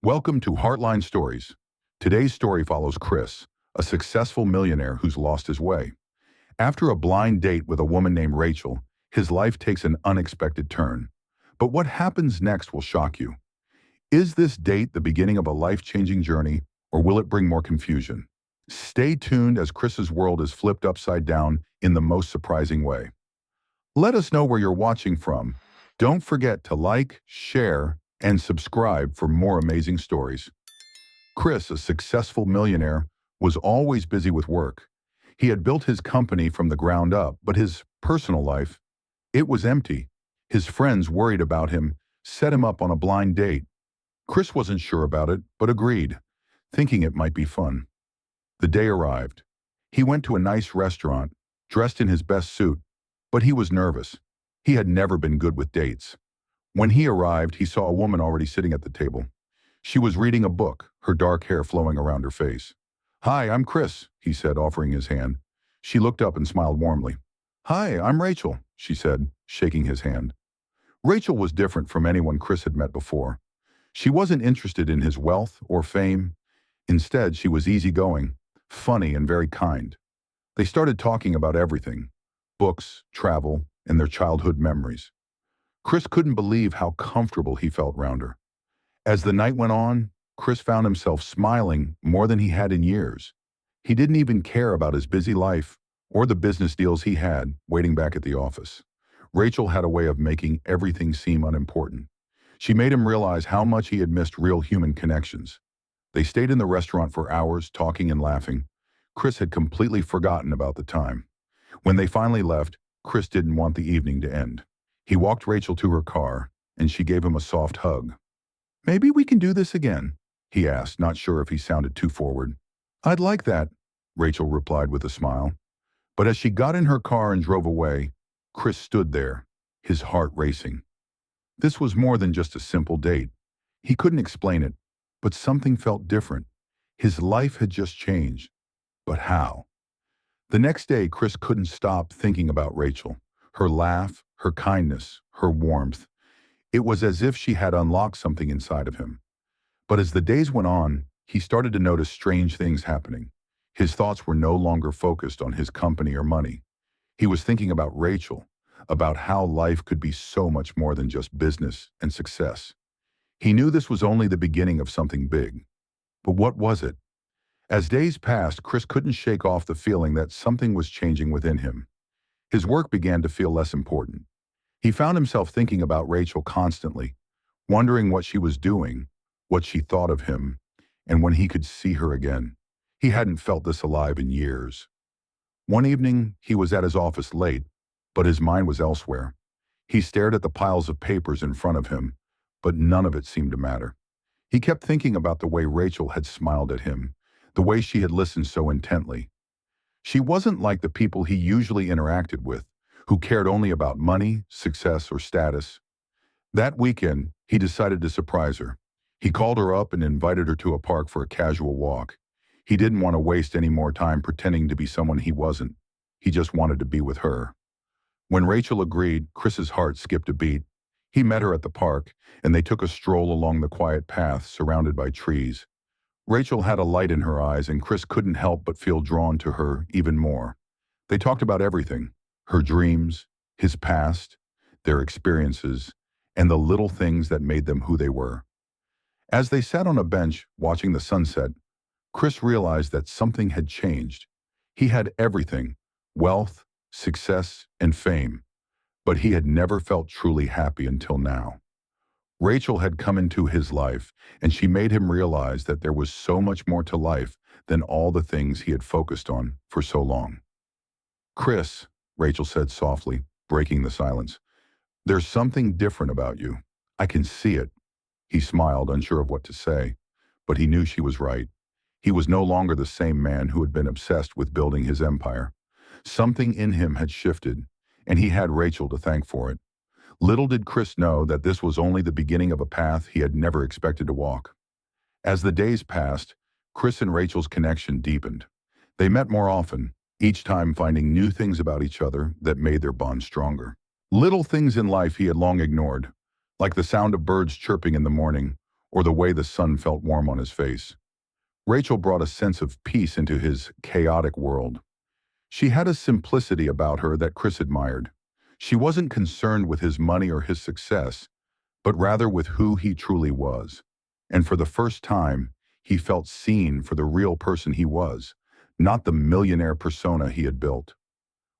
Welcome to Heartline Stories. Today's story follows Chris, a successful millionaire who's lost his way. After a blind date with a woman named Rachel, his life takes an unexpected turn. But what happens next will shock you. Is this date the beginning of a life-changing journey, or will it bring more confusion? Stay tuned as Chris's world is flipped upside down in the most surprising way. Let us know where you're watching from. Don't forget to like, share, and subscribe for more amazing stories. Chris, a successful millionaire, was always busy with work. He had built his company from the ground up, but his personal life, it was empty. His friends worried about him, set him up on a blind date. Chris wasn't sure about it, but agreed, thinking it might be fun. The day arrived. He went to a nice restaurant, dressed in his best suit, but he was nervous. He had never been good with dates. When he arrived, he saw a woman already sitting at the table. She was reading a book, her dark hair flowing around her face. "Hi, I'm Chris," he said, offering his hand. She looked up and smiled warmly. "Hi, I'm Rachel," she said, shaking his hand. Rachel was different from anyone Chris had met before. She wasn't interested in his wealth or fame. Instead, she was easygoing, funny, and very kind. They started talking about everything: books, travel, and their childhood memories. Chris couldn't believe how comfortable he felt around her. As the night went on, Chris found himself smiling more than he had in years. He didn't even care about his busy life or the business deals he had waiting back at the office. Rachel had a way of making everything seem unimportant. She made him realize how much he had missed real human connections. They stayed in the restaurant for hours, talking and laughing. Chris had completely forgotten about the time. When they finally left, Chris didn't want the evening to end. He walked Rachel to her car, and she gave him a soft hug. "Maybe we can do this again?" he asked, not sure if he sounded too forward. "I'd like that," Rachel replied with a smile. But as she got in her car and drove away, Chris stood there, his heart racing. This was more than just a simple date. He couldn't explain it, but something felt different. His life had just changed. But how? The next day, Chris couldn't stop thinking about Rachel. Her laugh, her kindness, her warmth. It was as if she had unlocked something inside of him. But as the days went on, he started to notice strange things happening. His thoughts were no longer focused on his company or money. He was thinking about Rachel, about how life could be so much more than just business and success. He knew this was only the beginning of something big. But what was it? As days passed, Chris couldn't shake off the feeling that something was changing within him. His work began to feel less important. He found himself thinking about Rachel constantly, wondering what she was doing, what she thought of him, and when he could see her again. He hadn't felt this alive in years. One evening, he was at his office late, but his mind was elsewhere. He stared at the piles of papers in front of him, but none of it seemed to matter. He kept thinking about the way Rachel had smiled at him, the way she had listened so intently. She wasn't like the people he usually interacted with, who cared only about money, success, or status. That weekend, he decided to surprise her. He called her up and invited her to a park for a casual walk. He didn't want to waste any more time pretending to be someone he wasn't. He just wanted to be with her. When Rachel agreed, Chris's heart skipped a beat. He met her at the park, and they took a stroll along the quiet path surrounded by trees. Rachel had a light in her eyes, and Chris couldn't help but feel drawn to her even more. They talked about everything: her dreams, his past, their experiences, and the little things that made them who they were. As they sat on a bench watching the sunset, Chris realized that something had changed. He had everything: wealth, success, and fame, but he had never felt truly happy until now. Rachel had come into his life, and she made him realize that there was so much more to life than all the things he had focused on for so long. "Chris," Rachel said softly, breaking the silence, "there's something different about you. I can see it." He smiled, unsure of what to say, but he knew she was right. He was no longer the same man who had been obsessed with building his empire. Something in him had shifted, and he had Rachel to thank for it. Little did Chris know that this was only the beginning of a path he had never expected to walk. As the days passed, Chris and Rachel's connection deepened. They met more often, each time finding new things about each other that made their bond stronger. Little things in life he had long ignored, like the sound of birds chirping in the morning or the way the sun felt warm on his face. Rachel brought a sense of peace into his chaotic world. She had a simplicity about her that Chris admired. She wasn't concerned with his money or his success, but rather with who he truly was. And for the first time, he felt seen for the real person he was, not the millionaire persona he had built.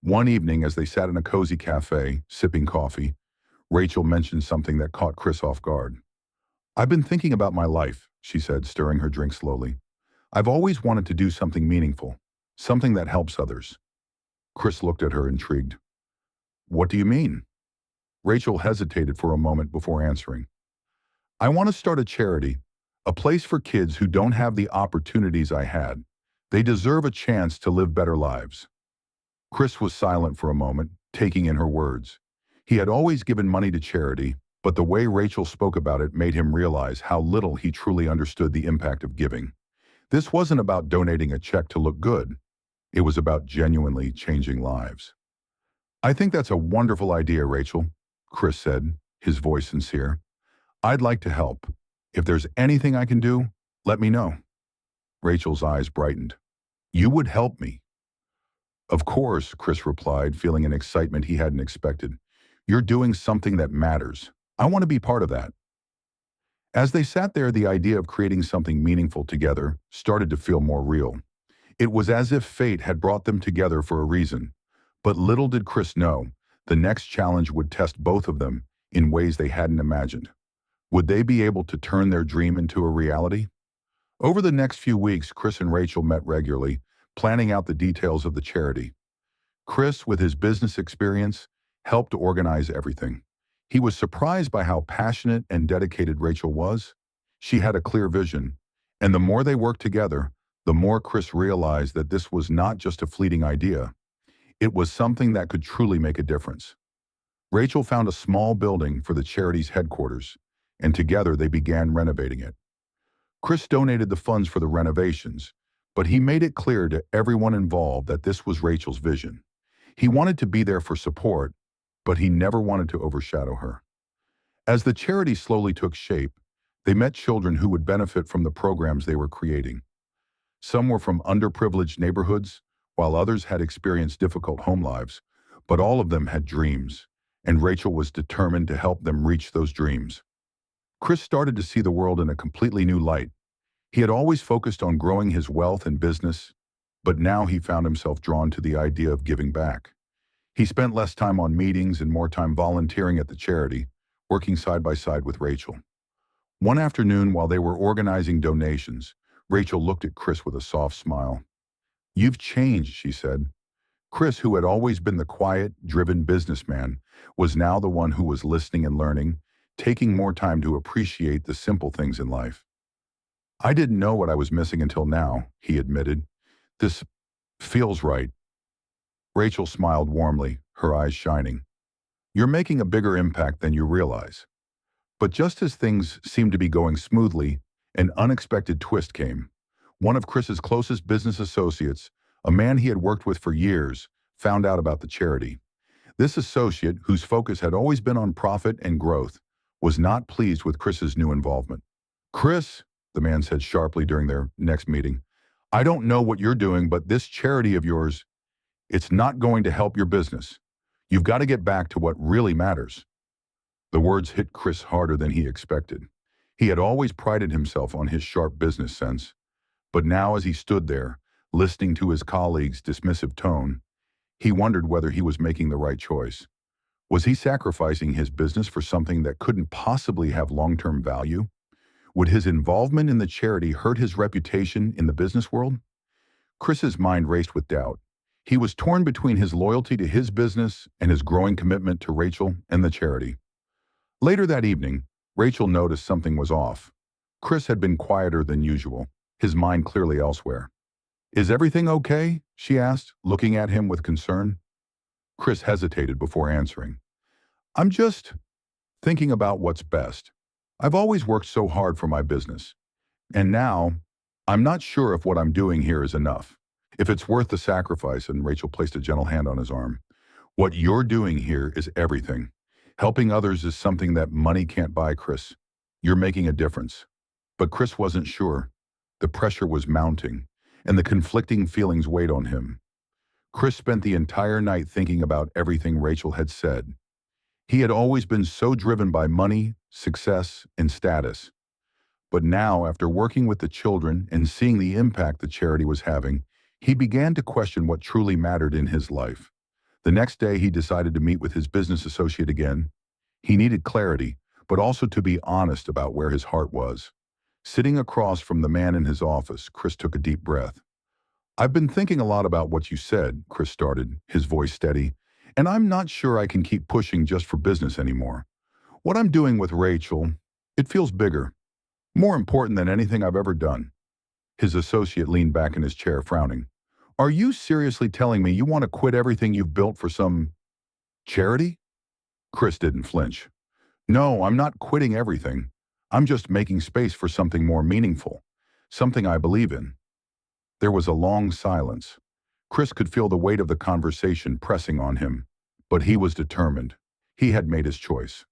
One evening, as they sat in a cozy cafe, sipping coffee, Rachel mentioned something that caught Chris off guard. "I've been thinking about my life," she said, stirring her drink slowly. "I've always wanted to do something meaningful, something that helps others." Chris looked at her, intrigued. "What do you mean?" Rachel hesitated for a moment before answering. "I want to start a charity, a place for kids who don't have the opportunities I had. They deserve a chance to live better lives." Chris was silent for a moment, taking in her words. He had always given money to charity, but the way Rachel spoke about it made him realize how little he truly understood the impact of giving. This wasn't about donating a check to look good. It was about genuinely changing lives. "I think that's a wonderful idea, Rachel," Chris said, his voice sincere. "I'd like to help. If there's anything I can do, let me know." Rachel's eyes brightened. "You would help me?" "Of course," Chris replied, feeling an excitement he hadn't expected. "You're doing something that matters. I want to be part of that." As they sat there, the idea of creating something meaningful together started to feel more real. It was as if fate had brought them together for a reason. But little did Chris know, the next challenge would test both of them in ways they hadn't imagined. Would they be able to turn their dream into a reality? Over the next few weeks, Chris and Rachel met regularly, planning out the details of the charity. Chris, with his business experience, helped organize everything. He was surprised by how passionate and dedicated Rachel was. She had a clear vision, and the more they worked together, the more Chris realized that this was not just a fleeting idea. It was something that could truly make a difference. Rachel found a small building for the charity's headquarters, and together they began renovating it. Chris donated the funds for the renovations, but he made it clear to everyone involved that this was Rachel's vision. He wanted to be there for support, but he never wanted to overshadow her. As the charity slowly took shape, they met children who would benefit from the programs they were creating. Some were from underprivileged neighborhoods, while others had experienced difficult home lives, but all of them had dreams, and Rachel was determined to help them reach those dreams. Chris started to see the world in a completely new light. He had always focused on growing his wealth and business, but now he found himself drawn to the idea of giving back. He spent less time on meetings and more time volunteering at the charity, working side by side with Rachel. One afternoon, while they were organizing donations, Rachel looked at Chris with a soft smile. "You've changed," she said. Chris, who had always been the quiet, driven businessman, was now the one who was listening and learning, taking more time to appreciate the simple things in life. "I didn't know what I was missing until now," he admitted. "This feels right." Rachel smiled warmly, her eyes shining. "You're making a bigger impact than you realize." But just as things seemed to be going smoothly, an unexpected twist came. One of Chris's closest business associates, a man he had worked with for years, found out about the charity. This associate, whose focus had always been on profit and growth, was not pleased with Chris's new involvement. "Chris," the man said sharply during their next meeting, "I don't know what you're doing, but this charity of yours, it's not going to help your business. You've got to get back to what really matters." The words hit Chris harder than he expected. He had always prided himself on his sharp business sense, but now as he stood there, listening to his colleague's dismissive tone, he wondered whether he was making the right choice. Was he sacrificing his business for something that couldn't possibly have long-term value? Would his involvement in the charity hurt his reputation in the business world? Chris's mind raced with doubt. He was torn between his loyalty to his business and his growing commitment to Rachel and the charity. Later that evening, Rachel noticed something was off. Chris had been quieter than usual, his mind clearly elsewhere. "Is everything okay?" she asked, looking at him with concern. Chris hesitated before answering. "I'm just thinking about what's best. I've always worked so hard for my business. And now, I'm not sure if what I'm doing here is enough. If it's worth the sacrifice," and Rachel placed a gentle hand on his arm. "What you're doing here is everything. Helping others is something that money can't buy, Chris. You're making a difference." But Chris wasn't sure. The pressure was mounting, and the conflicting feelings weighed on him. Chris spent the entire night thinking about everything Rachel had said. He had always been so driven by money, success, and status. But now, after working with the children and seeing the impact the charity was having, he began to question what truly mattered in his life. The next day, he decided to meet with his business associate again. He needed clarity, but also to be honest about where his heart was. Sitting across from the man in his office, Chris took a deep breath. "I've been thinking a lot about what you said," Chris started, his voice steady, "and I'm not sure I can keep pushing just for business anymore. What I'm doing with Rachel, it feels bigger, more important than anything I've ever done." His associate leaned back in his chair, frowning. "Are you seriously telling me you want to quit everything you've built for some charity?" Chris didn't flinch. "No, I'm not quitting everything. I'm just making space for something more meaningful, something I believe in." There was a long silence. Chris could feel the weight of the conversation pressing on him, but he was determined. He had made his choice.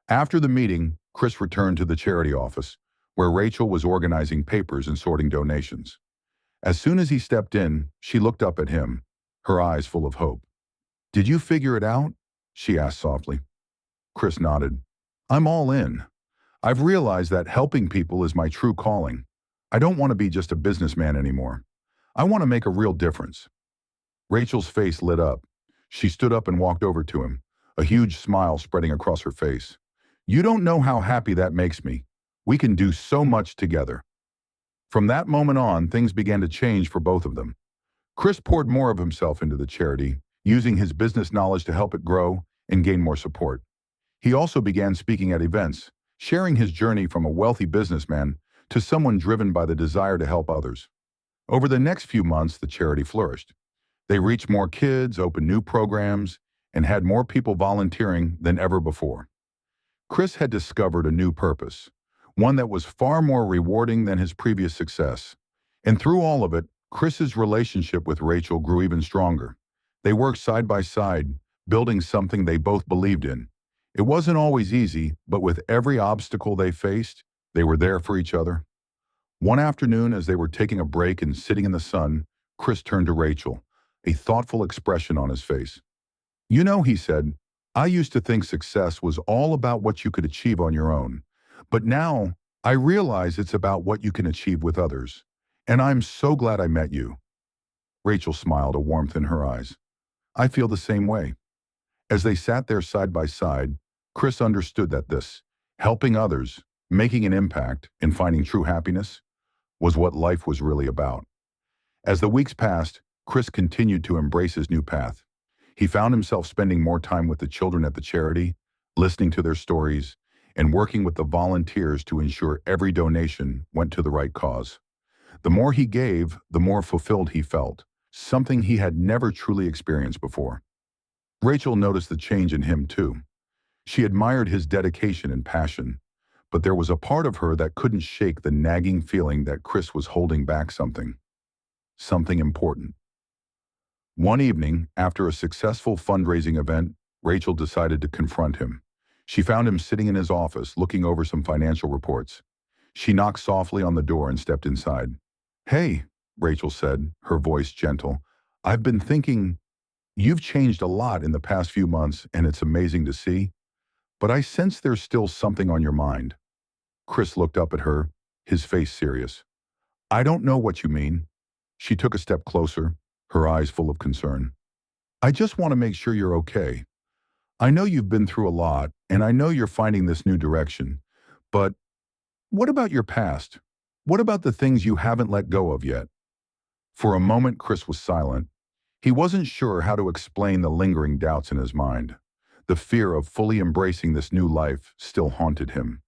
After the meeting, Chris returned to the charity office, where Rachel was organizing papers and sorting donations. As soon as he stepped in, she looked up at him, her eyes full of hope. "Did you figure it out?" she asked softly. Chris nodded. "I'm all in. I've realized that helping people is my true calling. I don't want to be just a businessman anymore. I want to make a real difference." Rachel's face lit up. She stood up and walked over to him, a huge smile spreading across her face. "You don't know how happy that makes me. We can do so much together." From that moment on, things began to change for both of them. Chris poured more of himself into the charity, using his business knowledge to help it grow and gain more support. He also began speaking at events, sharing his journey from a wealthy businessman to someone driven by the desire to help others. Over the next few months, the charity flourished. They reached more kids, opened new programs, and had more people volunteering than ever before. Chris had discovered a new purpose, one that was far more rewarding than his previous success. And through all of it, Chris's relationship with Rachel grew even stronger. They worked side by side, building something they both believed in. It wasn't always easy, but with every obstacle they faced, they were there for each other. One afternoon, as they were taking a break and sitting in the sun, Chris turned to Rachel, a thoughtful expression on his face. "You know," he said, "I used to think success was all about what you could achieve on your own. But now, I realize it's about what you can achieve with others. And I'm so glad I met you." Rachel smiled, a warmth in her eyes. "I feel the same way." As they sat there side by side, Chris understood that this, helping others, making an impact, and finding true happiness, was what life was really about. As the weeks passed, Chris continued to embrace his new path. He found himself spending more time with the children at the charity, listening to their stories, and working with the volunteers to ensure every donation went to the right cause. The more he gave, the more fulfilled he felt, something he had never truly experienced before. Rachel noticed the change in him too. She admired his dedication and passion, but there was a part of her that couldn't shake the nagging feeling that Chris was holding back something important. One evening, after a successful fundraising event, Rachel decided to confront him. She found him sitting in his office, looking over some financial reports. She knocked softly on the door and stepped inside. "Hey," Rachel said, her voice gentle, "I've been thinking, you've changed a lot in the past few months, and it's amazing to see. But I sense there's still something on your mind." Chris looked up at her, his face serious. "I don't know what you mean." She took a step closer, her eyes full of concern. "I just want to make sure you're okay. I know you've been through a lot, and I know you're finding this new direction. But what about your past? What about the things you haven't let go of yet?" For a moment, Chris was silent. He wasn't sure how to explain the lingering doubts in his mind. The fear of fully embracing this new life still haunted him.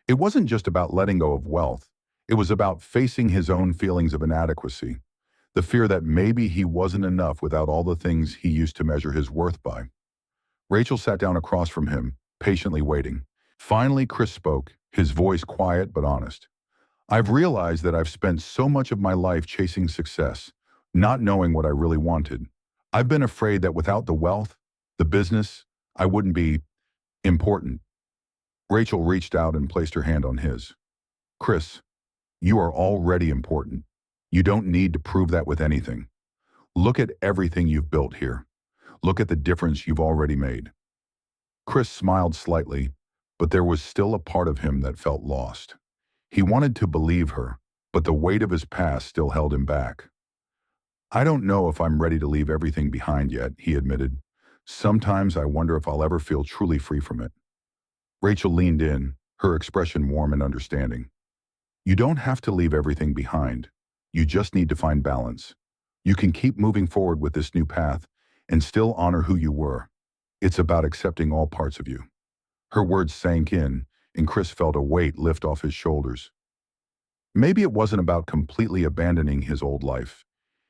It wasn't just about letting go of wealth. It was about facing his own feelings of inadequacy, the fear that maybe he wasn't enough without all the things he used to measure his worth by. Rachel sat down across from him, patiently waiting. Finally, Chris spoke, his voice quiet but honest. "I've realized that I've spent so much of my life chasing success, not knowing what I really wanted. I've been afraid that without the wealth, the business, I wouldn't be important." Rachel reached out and placed her hand on his. Chris, you are already important. You don't need to prove that with anything. Look at everything you've built here. Look at the difference you've already made. Chris smiled slightly, but there was still a part of him that felt lost. He wanted to believe her, but the weight of his past still held him back. I don't know if I'm ready to leave everything behind yet, he admitted. Sometimes I wonder if I'll ever feel truly free from it. Rachel leaned in, her expression warm and understanding. You don't have to leave everything behind. You just need to find balance. You can keep moving forward with this new path and still honor who you were. It's about accepting all parts of you. Her words sank in, and Chris felt a weight lift off his shoulders. Maybe it wasn't about completely abandoning his old life.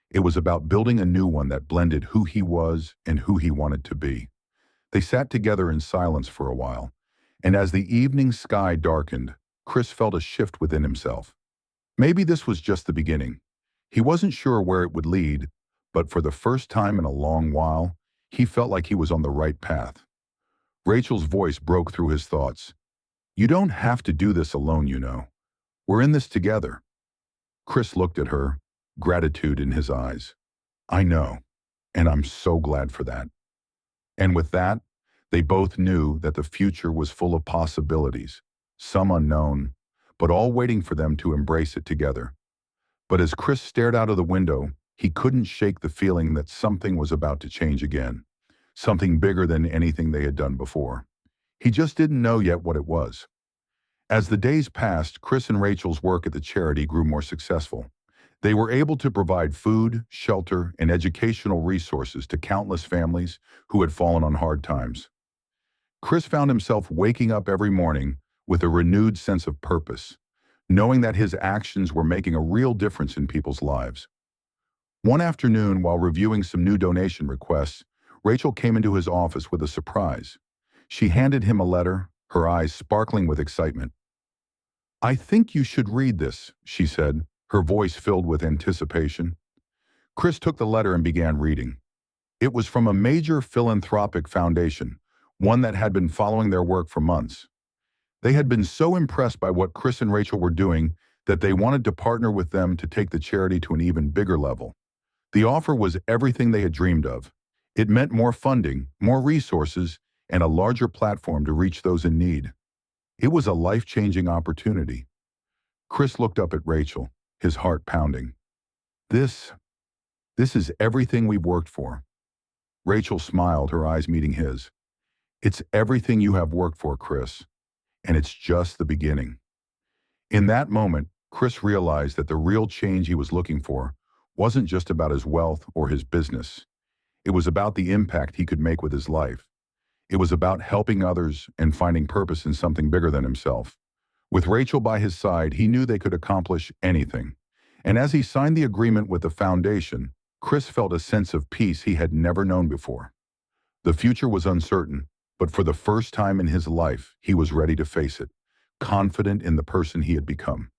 It was about building a new one that blended who he was and who he wanted to be. They sat together in silence for a while, and as the evening sky darkened, Chris felt a shift within himself. Maybe this was just the beginning. He wasn't sure where it would lead, but for the first time in a long while, he felt like he was on the right path. Rachel's voice broke through his thoughts. You don't have to do this alone, you know. We're in this together. Chris looked at her, gratitude in his eyes. I know, and I'm so glad for that. And with that, they both knew that the future was full of possibilities, some unknown, but all waiting for them to embrace it together. But as Chris stared out of the window, he couldn't shake the feeling that something was about to change again, something bigger than anything they had done before. He just didn't know yet what it was. As the days passed, Chris and Rachel's work at the charity grew more successful. They were able to provide food, shelter, and educational resources to countless families who had fallen on hard times. Chris found himself waking up every morning with a renewed sense of purpose, knowing that his actions were making a real difference in people's lives. One afternoon, while reviewing some new donation requests, Rachel came into his office with a surprise. She handed him a letter, her eyes sparkling with excitement. I think you should read this, she said, her voice filled with anticipation. Chris took the letter and began reading. It was from a major philanthropic foundation, one that had been following their work for months. They had been so impressed by what Chris and Rachel were doing that they wanted to partner with them to take the charity to an even bigger level. The offer was everything they had dreamed of. It meant more funding, more resources, and a larger platform to reach those in need. It was a life-changing opportunity. Chris looked up at Rachel, his heart pounding. This is everything we've worked for. Rachel smiled, her eyes meeting his. It's everything you have worked for, Chris, and it's just the beginning. In that moment, Chris realized that the real change he was looking for wasn't just about his wealth or his business. It was about the impact he could make with his life. It was about helping others and finding purpose in something bigger than himself. With Rachel by his side, he knew they could accomplish anything. And as he signed the agreement with the foundation, Chris felt a sense of peace he had never known before. The future was uncertain, but for the first time in his life, he was ready to face it, confident in the person he had become.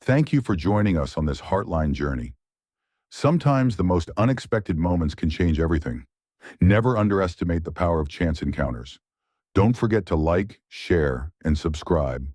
Thank you for joining us on this Heartline journey. Sometimes the most unexpected moments can change everything. Never underestimate the power of chance encounters. Don't forget to like, share, and subscribe,